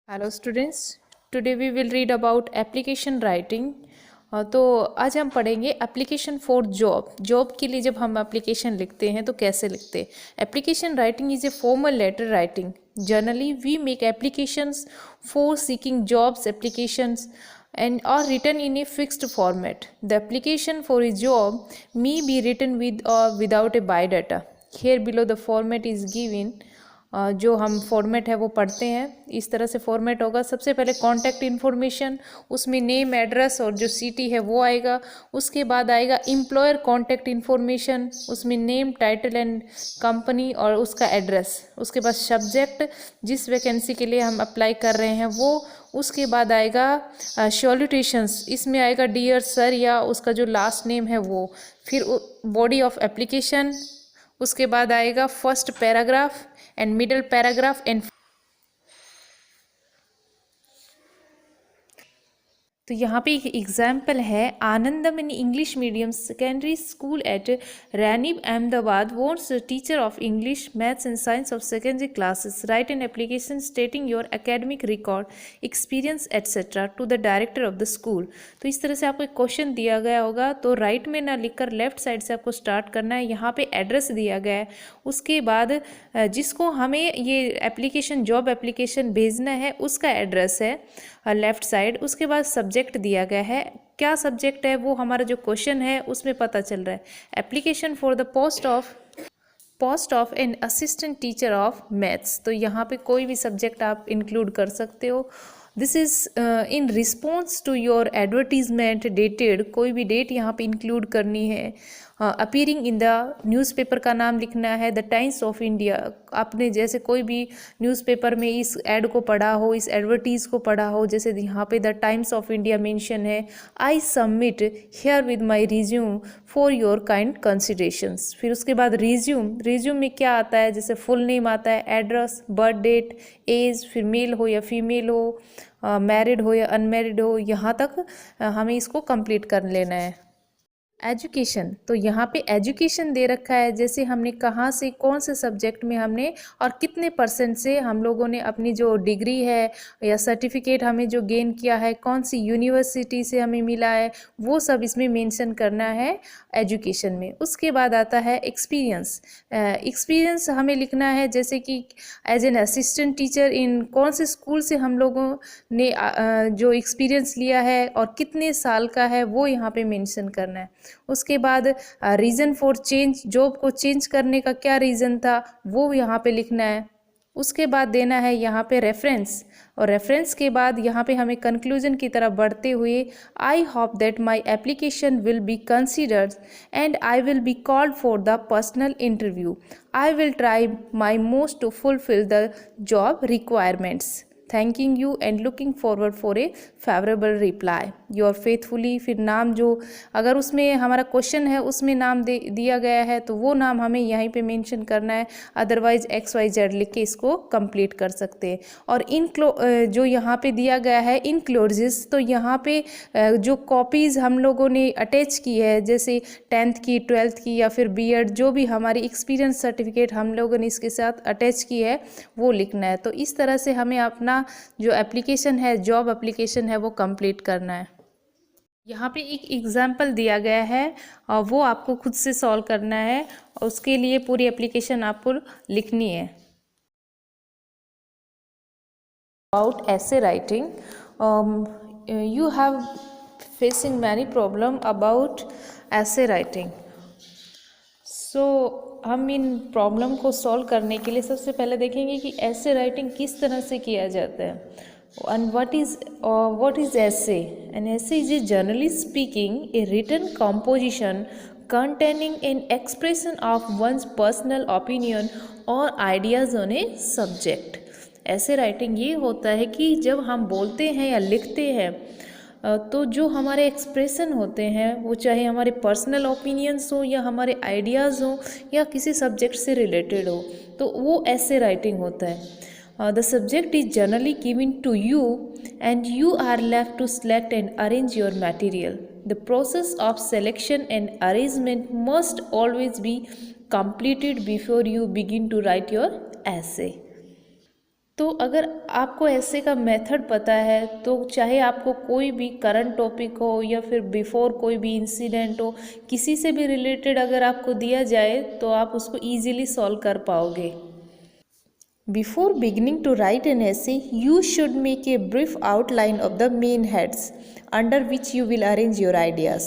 Hello students, today we will read about application writing. तो आज हम पढ़ेंगे एप्लीकेशन फॉर जॉब। जॉब के लिए जब हम एप्लीकेशन लिखते हैं तो कैसे लिखते हैं। Application writing is a formal letter writing. Generally we make applications for seeking jobs applications and are written in a fixed format. The application for a job may be written with or without a biodata. Here below the format is given. जो हम format है वो पढ़ते हैं। इस तरह से format होगा। सबसे पहले कॉन्टैक्ट इन्फॉर्मेशन, उसमें नेम, एड्रेस और जो सिटी है वो आएगा। उसके बाद आएगा एम्प्लॉयर कॉन्टैक्ट इन्फॉर्मेशन, उसमें नेम, टाइटल एंड कंपनी और उसका एड्रेस। उसके बाद सब्जेक्ट, जिस वैकेंसी के लिए हम अप्लाई कर रहे हैं वो। उसके बाद आएगा सॉल्यूटेशंस, इसमें आएगा डियर सर या उसका जो लास्ट नेम है वो। फिर बॉडी ऑफ एप्लीकेशन, उसके बाद आएगा first paragraph and middle paragraph end. तो यहाँ पे एक एग्जाम्पल है, Anandam in English medium secondary school at Ranip Ahmedabad wants teacher of English, maths and science of secondary classes. Write an application stating your academic record, experience etcetera to the director of the school. तो इस तरह से आपको एक question दिया गया होगा, तो राइट में ना लिखकर लेफ्ट साइड से आपको स्टार्ट करना है। यहाँ पे एड्रेस दिया गया है, उसके बाद जिसको हमें ये एप्लीकेशन, जॉब एप्लीकेशन भेजना है उसका एड्रेस है लेफ्ट साइड। उसके बाद सब्जेक्ट दिया गया है, क्या सब्जेक्ट है वो हमारा जो क्वेश्चन है उसमें पता चल रहा है। Application for the post of N assistant teacher of maths. तो यहाँ पे कोई भी सब्जेक्ट आप इंक्लूड कर सकते हो। This is in response to your advertisement dated, कोई भी डेट यहाँ पे इंक्लूड करनी है। अपीयरिंग इन द न्यूज़पेपर का नाम लिखना है, द टाइम्स ऑफ इंडिया। आपने जैसे कोई भी न्यूज़पेपर में इस ऐड को पढ़ा हो, इस एडवर्टीज़ को पढ़ा हो, जैसे यहाँ पे the Times of India mention है। I submit herewith my resume for your kind considerations. फिर उसके बाद रिज्यूम में क्या आता है, जैसे फुल नेम आता है, एड्रेस, बर्थ डेट, एज, फिर मेल हो या फीमेल हो, मैरिड हो या अनमैरिड हो, यहाँ तक हमें इसको कंप्लीट कर लेना है। एजुकेशन, तो यहाँ पे एजुकेशन दे रखा है, जैसे हमने कहाँ से, कौन से सब्जेक्ट में हमने और कितने परसेंट से हम लोगों ने अपनी जो डिग्री है या सर्टिफिकेट हमें जो गेन किया है, कौन सी यूनिवर्सिटी से हमें मिला है, वो सब इसमें मेंशन करना है एजुकेशन में। उसके बाद आता है एक्सपीरियंस। एक्सपीरियंस हमें लिखना है, जैसे कि as an assistant teacher in कौन से स्कूल से हम लोगों ने जो एक्सपीरियंस लिया है और कितने साल का है वो यहाँ पे मेंशन करना है। उसके बाद रीज़न फॉर चेंज, जॉब को चेंज करने का क्या रीज़न था वो यहाँ पे लिखना है। उसके बाद देना है यहाँ पे रेफरेंस, और रेफरेंस के बाद यहाँ पे हमें कंक्लूजन की तरफ बढ़ते हुए, I hope that my application will be considered and I will be called for the personal interview. I will try my most to fulfil the job requirements. Thanking you and looking forward for a favourable reply, your faithfully. फिर नाम, जो अगर उसमें हमारा question है उसमें नाम दिया गया है तो वो नाम हमें यहीं पे मेंशन करना है, अदरवाइज XYZ लिख के इसको कंप्लीट कर सकते हैं। और जो यहाँ पे दिया गया है इनक्लोजेस, तो यहाँ पे जो कॉपीज़ हम लोगों ने अटैच की है, जैसे 10th की, 12th की या फिर B.Ed, जो भी हमारी एक्सपीरियंस सर्टिफिकेट हम लोगों ने इसके साथ अटैच की है वो लिखना है। तो इस तरह से हमें अपना जो एप्लीकेशन है, जॉब एप्लीकेशन है, वो कंप्लीट करना है। यहाँ पे एक एग्जाम्पल दिया गया है और वो आपको खुद से सॉल्व करना है, और उसके लिए पूरी एप्लीकेशन आपको लिखनी है। About essay writing, you have facing many problem about essay writing. सो हम इन प्रॉब्लम को सॉल्व करने के लिए सबसे पहले देखेंगे कि ऐसे राइटिंग किस तरह से किया जाता है। And what is essay? An essay is a generally speaking a written composition containing an expression of one's personal opinion or ideas on a subject. ऐसे राइटिंग ये होता है कि जब हम बोलते हैं या लिखते हैं तो जो हमारे एक्सप्रेशन होते हैं वो चाहे हमारे पर्सनल ओपिनियंस हो या हमारे आइडियाज़ हो या किसी सब्जेक्ट से रिलेटेड हो, तो वो ऐसे राइटिंग होता है। The subject is generally given to you and you are left to select and arrange your material. The process of selection and arrangement must always be completed before you begin to write your essay. तो अगर आपको ऐसे का method पता है तो चाहे आपको कोई भी करंट टॉपिक हो या फिर बिफोर कोई भी इंसिडेंट हो, किसी से भी रिलेटेड अगर आपको दिया जाए तो आप उसको ईजिली सॉल्व कर पाओगे। Before beginning to write an essay, you should make a brief outline of the main heads under which you will arrange your ideas.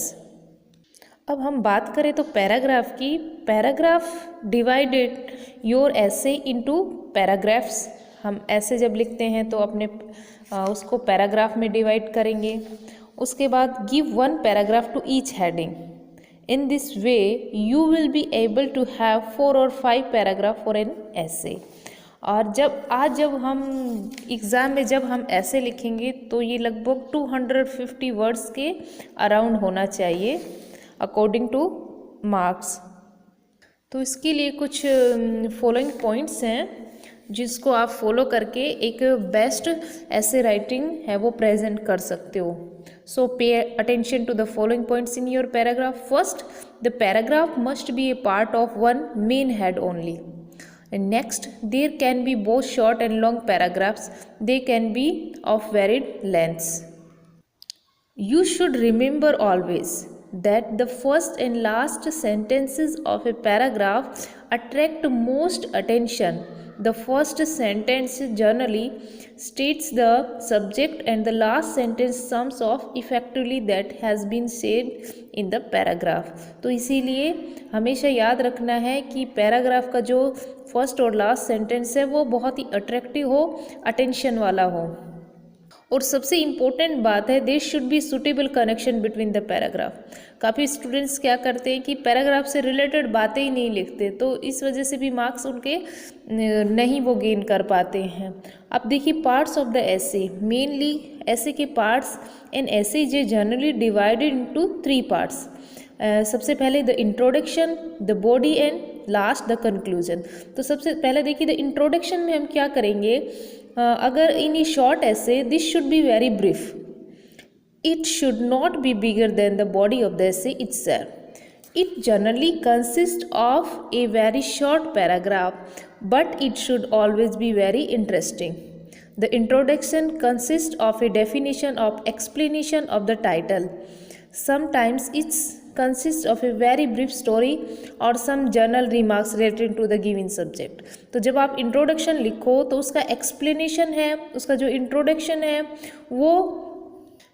अब हम बात करें तो पैराग्राफ की। Paragraph divided your essay into paragraphs. हम ऐसे जब लिखते हैं तो अपने उसको पैराग्राफ में डिवाइड करेंगे। उसके बाद give one paragraph to each heading. In this way you will be able to have 4 और 5 पैराग्राफ फॉर एन एसे। और जब हम एग्ज़ाम में जब हम ऐसे लिखेंगे तो ये लगभग 250 वर्ड्स के अराउंड होना चाहिए अकॉर्डिंग टू मार्क्स। तो इसके लिए कुछ फॉलोइंग पॉइंट्स हैं जिसको आप फॉलो करके एक बेस्ट ऐसे राइटिंग है वो प्रेजेंट कर सकते हो। So pay attention to the following points in your paragraph. First, the paragraph must be a part of one main head only. And next, there can be both short and long paragraphs. They can be of varied lengths. You should remember always that the first and last sentences of a paragraph attract most attention. The first sentence generally states the subject and the last sentence sums up effectively that has been said in the paragraph. तो इसीलिए हमेशा याद रखना है कि paragraph का जो first और लास्ट सेंटेंस है वो बहुत ही अट्रैक्टिव हो, अटेंशन वाला हो। और सबसे इम्पोर्टेंट बात है, there should be suitable connection between the paragraph. काफ़ी स्टूडेंट्स क्या करते हैं कि पैराग्राफ से रिलेटेड बातें ही नहीं लिखते, तो इस वजह से भी मार्क्स उनके नहीं वो गेन कर पाते हैं। अब देखिए पार्ट्स ऑफ द ऐसे, मेनली ऐसे के पार्ट्स एंड ऐसे is generally divided into 3 parts. सबसे पहले the introduction, the body and last the conclusion. तो सबसे पहले देखिए द इंट्रोडक्शन में हम क्या करेंगे, अगर इन ए शॉर्ट ऐसे this should be very brief. It should not be bigger than the body of the ऐसे itself. It generally consists of a very short paragraph, but it should always be very interesting. The introduction consists of a definition of explanation of the title. Sometimes it consists of a very brief story or some general remarks related to the given subject. तो जब आप introduction लिखो तो उसका explanation है, उसका जो introduction है वो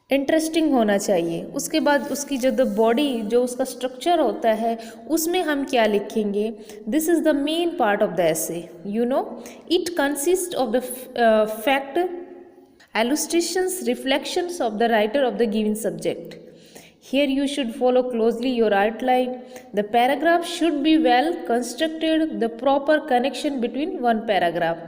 इंटरेस्टिंग होना चाहिए। उसके बाद उसकी जो द बॉडी, जो उसका स्ट्रक्चर होता है, उसमें हम क्या लिखेंगे, this is the main part of the essay. You know it consist of the fact, illustrations, reflections of the writer of the given subject. Here you should follow closely your outline. The paragraph should be well constructed, the proper connection between one paragraph.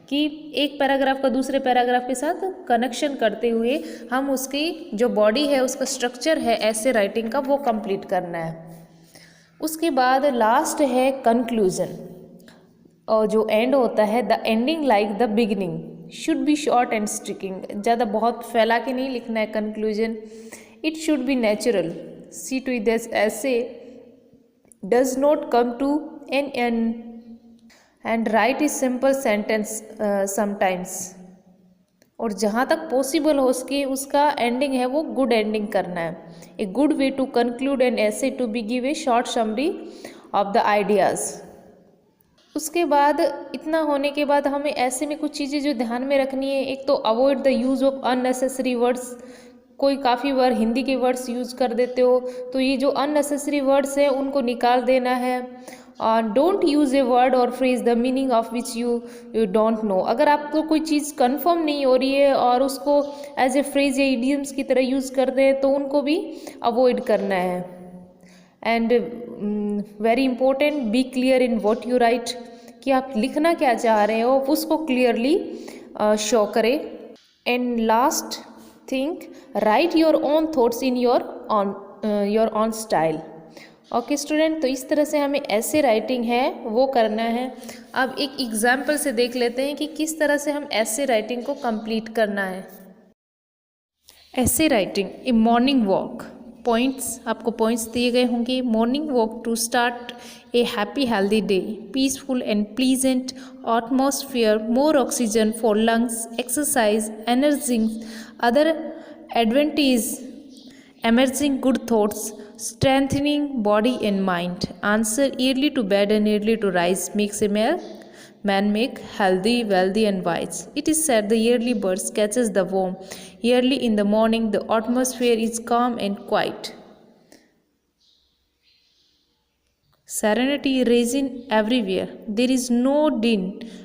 कि एक paragraph का दूसरे paragraph के साथ connection करते हुए हम उसकी जो बॉडी है, उसका स्ट्रक्चर है ऐसे राइटिंग का, वो कंप्लीट करना है। उसके बाद लास्ट है कंक्लूजन, और जो एंड होता है the ending like the beginning should be short and sticking. ज़्यादा बहुत फैला के नहीं लिखना है conclusion. It should be natural. See to this essay does not come to an end and write is simple sentence sometimes. और जहाँ तक पॉसिबल हो उसका एंडिंग है वो गुड एंडिंग करना है। A good way to conclude an essay to be give a short summary of the ideas. उसके बाद इतना होने के बाद हमें ऐसे में कुछ चीज़ें जो ध्यान में रखनी है, एक तो avoid the use of unnecessary words. कोई काफ़ी बार हिंदी के वर्ड्स यूज़ कर देते हो, तो ये जो अननेसेसरी वर्ड्स हैं उनको निकाल देना है। डोंट यूज़ ए वर्ड और phrase the meaning of which you don't know. अगर आपको कोई चीज़ कंफर्म नहीं हो रही है और उसको एज ए फ्रेज या इडियम्स की तरह यूज़ कर रहे हैं तो उनको भी अवॉइड करना है। And very important, be clear in what you write, कि आप लिखना क्या चाह रहे हो उसको क्लियरली शो करें। And last thing, write your own thoughts in your own style. Okay student, तो इस तरह से हमें ऐसे राइटिंग है वो करना है। अब एक एग्जाम्पल से देख लेते हैं कि किस तरह से हम ऐसे राइटिंग को कंप्लीट करना है। Essay writing, a morning walk. Points, आपको पॉइंट्स दिए गए होंगे। Morning walk to start A happy, healthy day, peaceful and pleasant atmosphere, more oxygen for lungs, exercise, energy, other advantages, emerging good thoughts, strengthening body and mind. Answer: early to bed and early to rise makes a man make healthy, wealthy, and wise. It is said the early bird catches the worm. Early in the morning, the atmosphere is calm and quiet. Serenity reigns everywhere. There is no din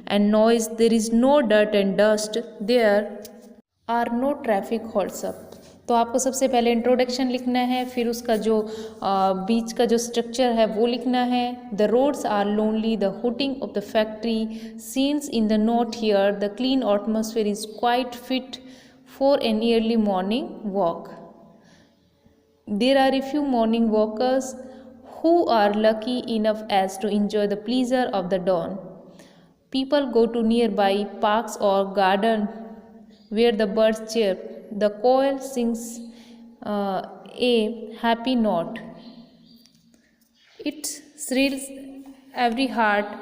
and noise, there is no dirt and dust. There are no traffic holds up. तो आपको सबसे पहले introduction लिखना है, फिर उसका जो बीच का जो स्ट्रक्चर है वो लिखना है. The roads are lonely, the hooting of the factory scenes in the not here, the clean atmosphere is quite fit for an early morning walk. There are a few morning walkers who are lucky enough as to enjoy the pleasure of the dawn. People go to nearby parks or garden where the birds chirp. The koel sings a happy note. It thrills every heart.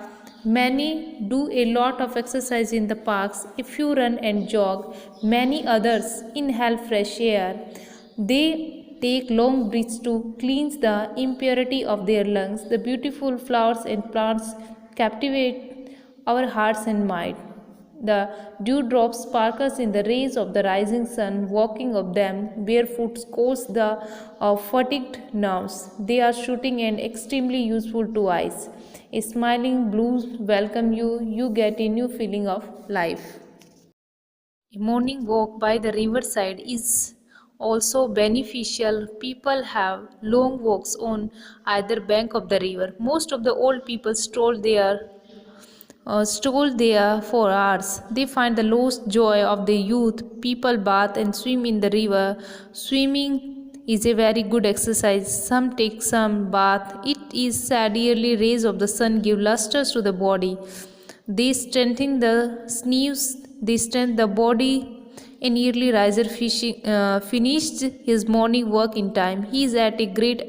Many do a lot of exercise in the parks. A few run and jog. Many others inhale fresh air. They take long breaths to cleanse the impurity of their lungs. The beautiful flowers and plants captivate our hearts and mind. The dewdrops sparkles in the rays of the rising sun. Walking of them barefoot scores the fatigued nerves. They are shooting and extremely useful to eyes. A smiling blues welcome you. You get a new feeling of life. A morning walk by the riverside is also beneficial. People have long walks on either bank of the river. Most of the old people stroll there for hours. They find the lost joy of their youth. People bath and swim in the river. Swimming is a very good exercise. Some take some bath. It is said early rays of the sun give luster to the body. They strengthen the sinews. They strengthen the body. An early riser finished his morning work in time. He is at a great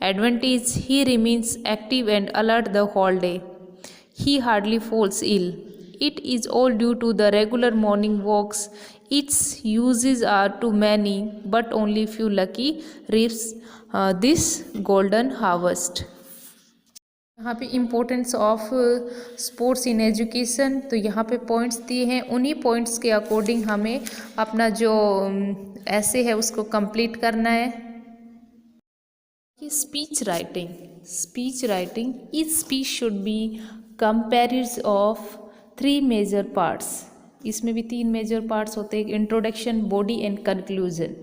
advantage. He remains active and alert the whole day. He hardly falls ill. It is all due to the regular morning walks. Its uses are too many, but only few lucky reaps this golden harvest. यहाँ पे importance of sports in education, तो यहाँ पे points दिए हैं. उन्हीं points के according हमें अपना जो ऐसे है उसको कंप्लीट करना है. Speech writing is speech should be comprise of 3 major parts. इसमें भी 3 मेजर पार्ट्स होते हैं, इंट्रोडक्शन, बॉडी एंड कंक्लूजन.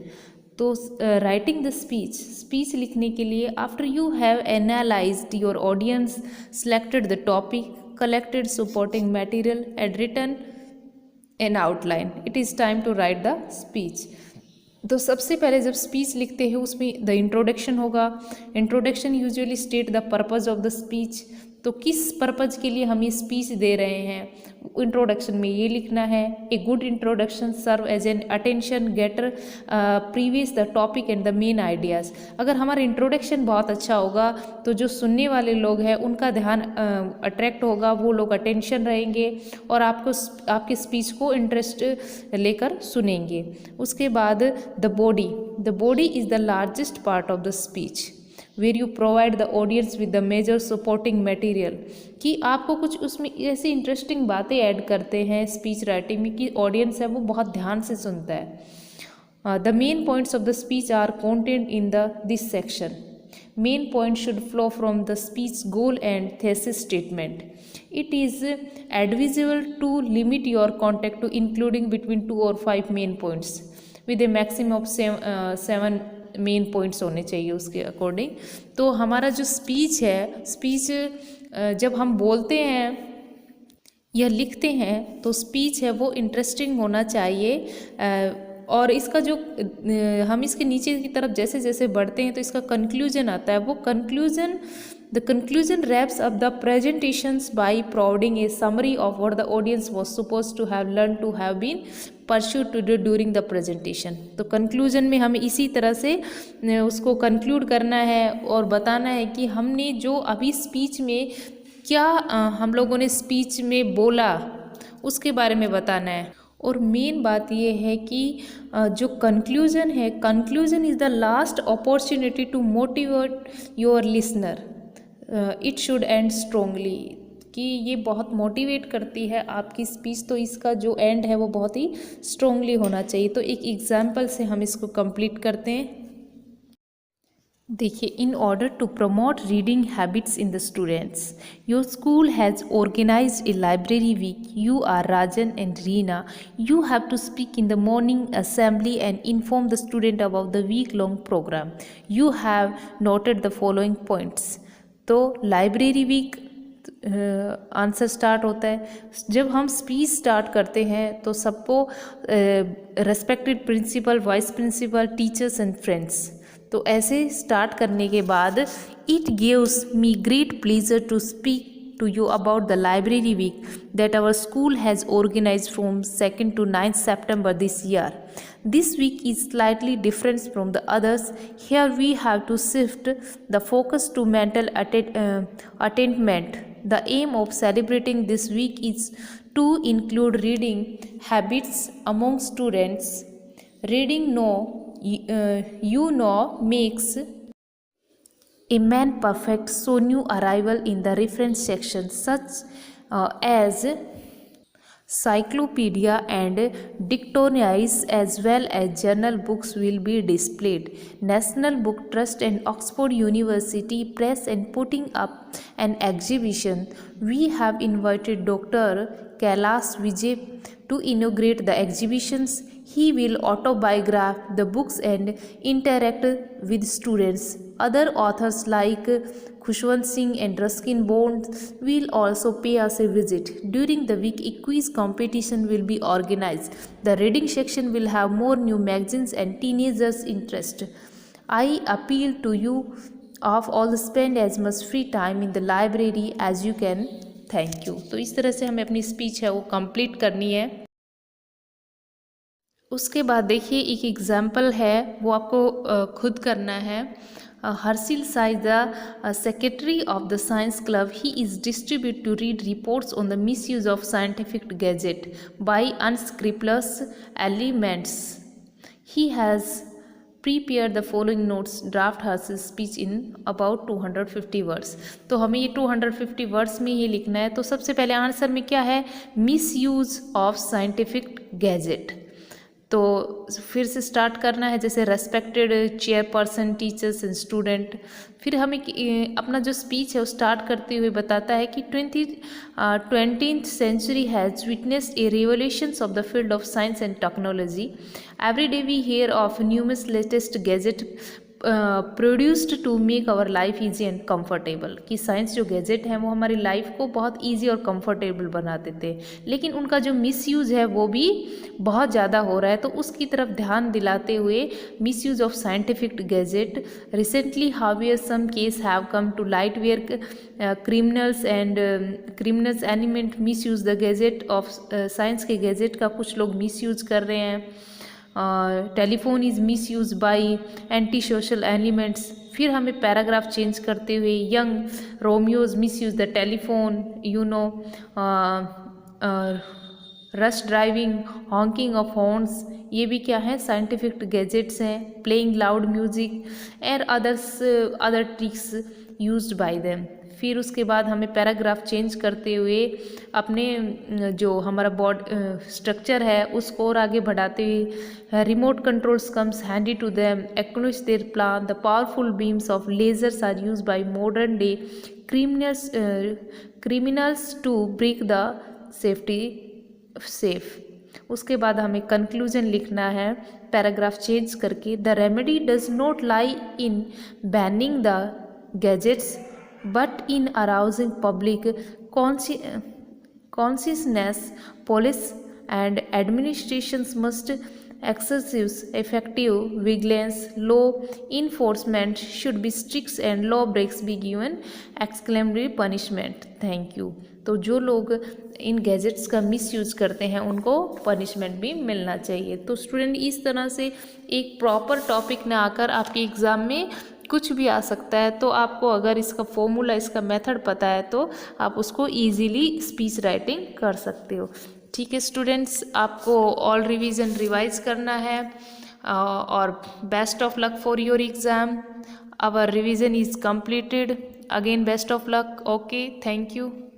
तो राइटिंग द स्पीच लिखने के लिए after you have analysed your audience, selected the topic, collected supporting material and written an outline, it is time to write the speech. तो सबसे पहले जब स्पीच लिखते हैं उसमें द इंट्रोडक्शन होगा. Introduction usually state the purpose of the speech. तो किस पर्पज़ के लिए हम ये स्पीच दे रहे हैं, इंट्रोडक्शन में ये लिखना है. A good introduction serve as an attention getter previous the topic and the main ideas. अगर हमारा इंट्रोडक्शन बहुत अच्छा होगा तो जो सुनने वाले लोग हैं उनका ध्यान अट्रैक्ट होगा, वो लोग अटेंशन रहेंगे और आपके स्पीच को इंटरेस्ट लेकर सुनेंगे. उसके बाद the body is the largest part of the speech where you provide the audience with the major supporting material. कि आपको कुछ उसमें ऐसी इंटरेस्टिंग बातें ऐड करते हैं स्पीच राइटिंग में कि ऑडियंस है वो बहुत ध्यान से सुनता है. The main points of the speech are contained in this section. Main points should flow from the speech goal and thesis statement. It is advisable to limit your content to including between 2 or 5 main points with a maximum of 7 main points होने चाहिए उसके according. तो हमारा जो speech है, speech जब हम बोलते हैं या लिखते हैं तो स्पीच है वो इंटरेस्टिंग होना चाहिए. और इसका जो हम इसके नीचे की तरफ जैसे जैसे बढ़ते हैं तो इसका कंक्लूजन आता है. वो the conclusion wraps up the presentations by providing a summary of what the audience was supposed to have learned to have been pursue to do during the presentation. तो कंक्लूजन में हमें इसी तरह से उसको कंक्लूड करना है और बताना है कि हमने जो अभी स्पीच में क्या हम लोगों ने स्पीच में बोला उसके बारे में बताना है। और मेन बात ये है कि जो कंक्लूजन है, conclusion is the last opportunity to motivate your listener, it should end strongly, कि ये बहुत मोटिवेट करती है आपकी स्पीच, तो इसका जो एंड है वो बहुत ही स्ट्रोंगली होना चाहिए। तो एक एग्जाम्पल से हम इसको कंप्लीट करते हैं। देखिए, in order to promote reading habits in the students, your school has organised a library week. You are Rajan and Reena. You have to speak in the morning assembly and inform the student about the week-long program. You have noted the following points. तो library week answer start होता है। जब हम speech start करते हैं तो सबको respected principal, vice principal, teachers and friends, तो ऐसे स्टार्ट करने के बाद it gives me great pleasure to speak to you about the library week that our school has organized from 2nd to 9th September this year. This week is slightly different from the others. Here we have to shift the focus to mental attainment. The aim of celebrating this week is to include reading habits among students. Reading makes a man perfect, so new arrival in the reference section such as cyclopedia and dictionaries as well as journal books will be displayed. National Book Trust and Oxford University Press and putting up an exhibition. We have invited Dr. Kailash Vijay to inaugurate the exhibitions. He will autobiograph the books and interact with students. Other authors like Khushwant Singh and Ruskin Bond will also pay us a visit. During the week, a quiz competition will be organized. The reading section will have more new magazines and teenagers' interest. I appeal to you of all spend as much free time in the library as you can. Thank you. तो इस तरह से हमें अपनी speech है वो complete करनी है। उसके बाद देखिए एक एग्जाम्पल है वो आपको खुद करना है। Harshil Sai, the secretary of the science club, he is distributed to read reports on the misuse of scientific gadget by unscrupulous elements. He has prepared the following notes, draft Harshil's speech in about 250 words. तो हमें ये 250 words में ही लिखना है। तो सबसे पहले answer में क्या है, मिसयूज ऑफ साइंटिफिक गैजेट। तो फिर से स्टार्ट करना है, जैसे respected chairperson, teachers and student. फिर हमें अपना जो स्पीच है वो स्टार्ट करते हुए बताता है कि 20th century has witnessed a revolutions of the field of science and technology. Every day we hear of numerous latest gadget produced to make our life easy and comfortable, कि science जो gadget हैं वो हमारी life को बहुत easy और comfortable बना देते हैं, लेकिन उनका जो मिसयूज़ है वो भी बहुत ज़्यादा हो रहा है। तो उसकी तरफ ध्यान दिलाते हुए misuse of scientific gadget, recently however some case have come to light where criminals element misuse the gadget of science के गैजेट का कुछ लोग मिसयूज़ कर रहे हैं। Telephone is misuse by anti social elements. फिर हमें पैराग्राफ चेंज करते हुए young Romeos misuse the telephone, rash driving, honking of horns, ये भी क्या है, साइंटिफिक गैजेट्स हैं। Playing loud music and other tricks used by them. फिर उसके बाद हमें पैराग्राफ चेंज करते हुए अपने जो हमारा स्ट्रक्चर है उसको और आगे बढ़ाते हुए remote controls comes handy to them, acknowledge their plan, the powerful beams of lasers are used by modern day criminals to break the safety safe. उसके बाद हमें कंक्लूजन लिखना है पैराग्राफ चेंज करके, the remedy does not lie in banning the gadgets but in arousing public consciousness. Police and administrations must exercise effective vigilance. Law enforcement should be strict and law breaks be given exemplary punishment. Thank you. तो जो लोग इन gadgets का misuse करते हैं उनको punishment भी मिलना चाहिए। तो स्टूडेंट इस तरह से एक प्रॉपर टॉपिक ना आकर आपके एग्ज़ाम में कुछ भी आ सकता है, तो आपको अगर इसका फॉर्मूला, इसका मेथड पता है तो आप उसको इजीली स्पीच राइटिंग कर सकते हो। ठीक है स्टूडेंट्स, आपको ऑल रिवीजन रिवाइज करना है और best of luck for your exam. Our revision is completed. Again, best of luck. Okay, thank you.